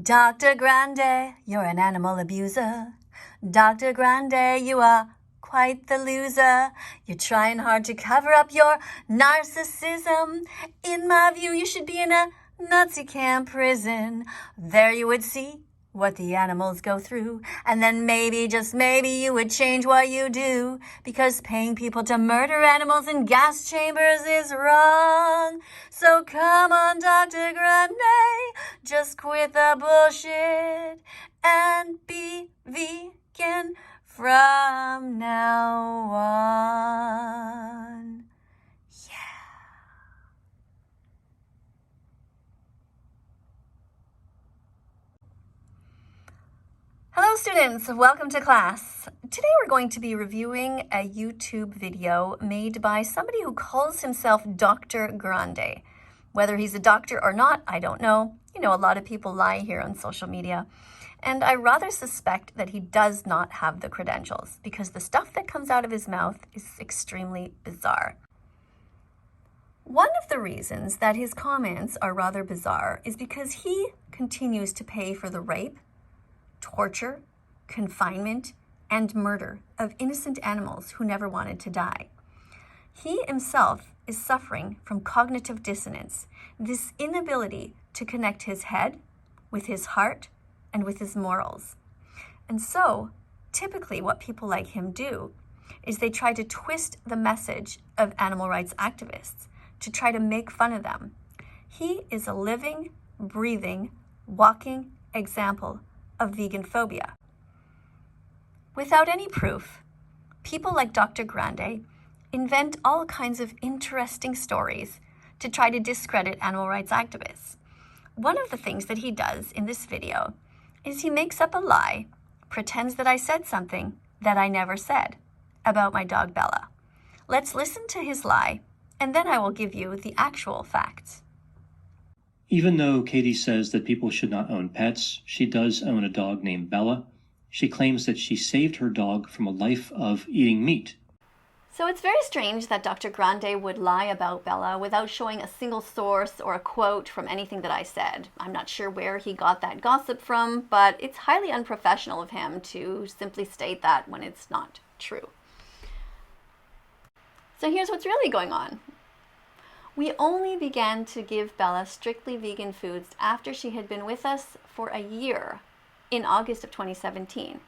Dr. Grande, you're an animal abuser. Dr. Grande, you are quite the loser. You're trying hard to cover up your narcissism. In my view, you should be in a Nazi camp prison. There you would see what the animals go through, and then maybe, just maybe, you would change what you do, because paying people to murder animals in gas chambers is wrong. So come on, Dr. Grande, just quit the bullshit and be vegan from now on. Hello students, welcome to class. Today we're going to be reviewing a YouTube video made by somebody who calls himself Dr. Grande. Whether he's a doctor or not, I don't know. You know, a lot of people lie here on social media. And I rather suspect that he does not have the credentials because the stuff that comes out of his mouth is extremely bizarre. One of the reasons that his comments are rather bizarre is because he continues to pay for the rape, torture, confinement, and murder of innocent animals who never wanted to die. He himself is suffering from cognitive dissonance, this inability to connect his head with his heart and with his morals. And so, typically what people like him do is they try to twist the message of animal rights activists to try to make fun of them. He is a living, breathing, walking example of vegan phobia. Without any proof, people like Dr. Grande invent all kinds of interesting stories to try to discredit animal rights activists. One of the things that he does in this video is he makes up a lie, pretends that I said something that I never said about my dog Bella. Let's listen to his lie, and then I will give you the actual facts. Even though KADIE says that people should not own pets, she does own a dog named Bella. She claims that she saved her dog from a life of eating meat. So it's very strange that Dr. Grande would lie about Bella without showing a single source or a quote from anything that I said. I'm not sure where he got that gossip from, but it's highly unprofessional of him to simply state that when it's not true. So here's what's really going on. We only began to give Bella strictly vegan foods after she had been with us for a year in August of 2017,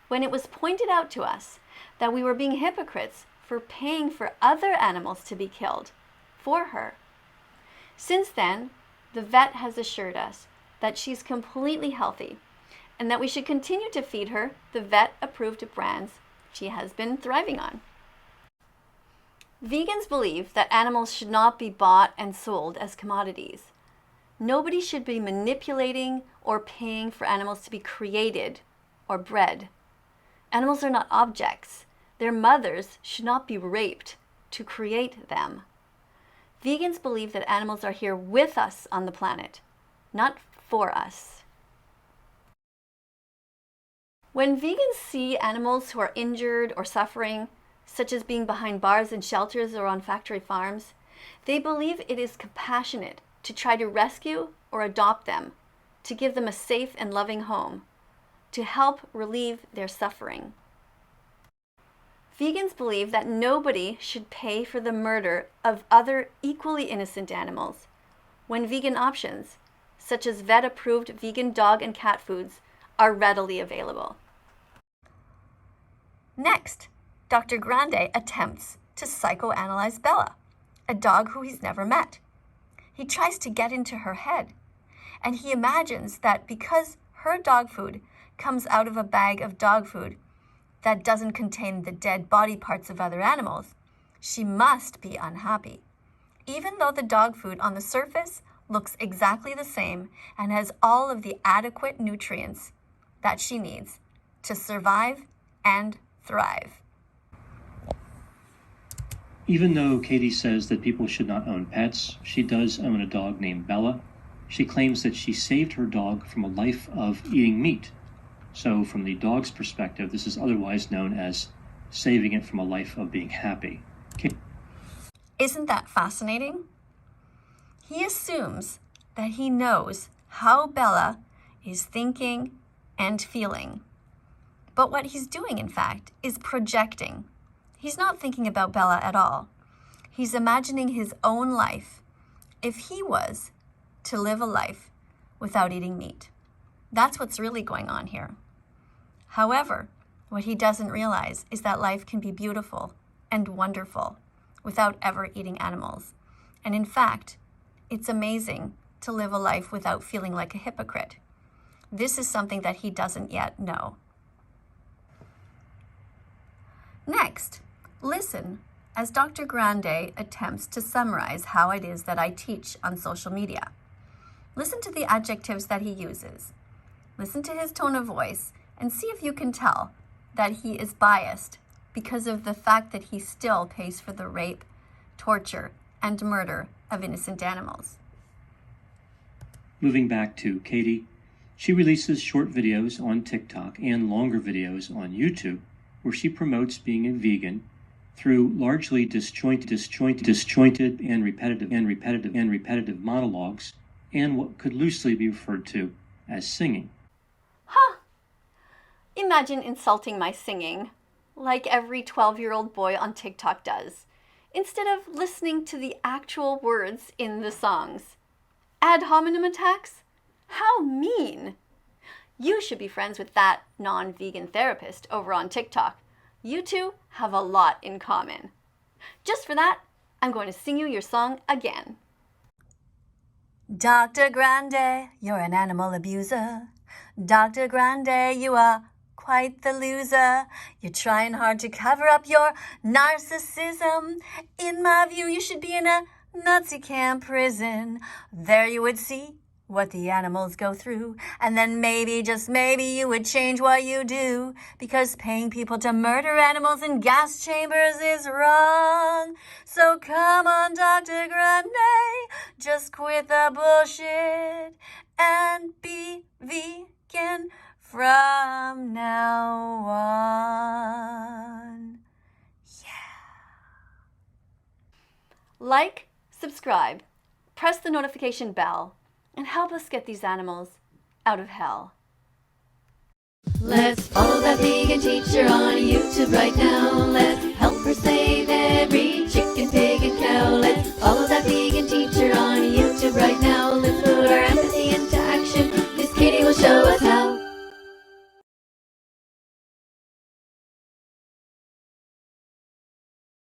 when it was pointed out to us that we were being hypocrites for paying for other animals to be killed for her. Since then, the vet has assured us that she's completely healthy and that we should continue to feed her the vet-approved brands she has been thriving on. Vegans believe that animals should not be bought and sold as commodities. Nobody should be manipulating or paying for animals to be created or bred. Animals are not objects. Their mothers should not be raped to create them. Vegans believe that animals are here with us on the planet, not for us. When vegans see animals who are injured or suffering, such as being behind bars in shelters or on factory farms, they believe it is compassionate to try to rescue or adopt them, to give them a safe and loving home, to help relieve their suffering. Vegans believe that nobody should pay for the murder of other equally innocent animals, when vegan options, such as vet-approved vegan dog and cat foods, are readily available. Next, Dr. Grande attempts to psychoanalyze Bella, a dog who he's never met. He tries to get into her head, and he imagines that because her dog food comes out of a bag of dog food that doesn't contain the dead body parts of other animals, she must be unhappy, even though the dog food on the surface looks exactly the same and has all of the adequate nutrients that she needs to survive and thrive. Even though KADIE says that people should not own pets, she does own a dog named Bella. She claims that she saved her dog from a life of eating meat. So from the dog's perspective, this is otherwise known as saving it from a life of being happy. Isn't that fascinating? He assumes that he knows how Bella is thinking and feeling. But what he's doing, in fact, is projecting. He's not thinking about Bella at all. He's imagining his own life if he was to live a life without eating meat. That's what's really going on here. However, what he doesn't realize is that life can be beautiful and wonderful without ever eating animals. And in fact, it's amazing to live a life without feeling like a hypocrite. This is something that he doesn't yet know. Next, listen as Dr. Grande attempts to summarize how it is that I teach on social media. Listen to the adjectives that he uses. Listen to his tone of voice and see if you can tell that he is biased because of the fact that he still pays for the rape, torture, and murder of innocent animals. Moving back to KADIE, she releases short videos on TikTok and longer videos on YouTube where she promotes being a vegan through largely disjointed and repetitive monologues and what could loosely be referred to as singing. Huh! Imagine insulting my singing, like every 12-year-old boy on TikTok does, instead of listening to the actual words in the songs. Ad hominem attacks? How mean! You should be friends with that non-vegan therapist over on TikTok. You two have a lot in common. Just for that, I'm going to sing you your song again. Dr. Grande, you're an animal abuser. Dr. Grande, you are quite the loser. You're trying hard to cover up your narcissism. In my view, you should be in a Nazi camp prison. There you would see what the animals go through, and then maybe, just maybe, you would change what you do, because paying people to murder animals in gas chambers is wrong. So come on, Dr. Grande, just quit the bullshit and be vegan from now on. Yeah. Like, subscribe, press the notification bell, and help us get these animals out of hell. Let's follow that vegan teacher on YouTube right now. Let's help her save every chicken, pig, and cow. Let's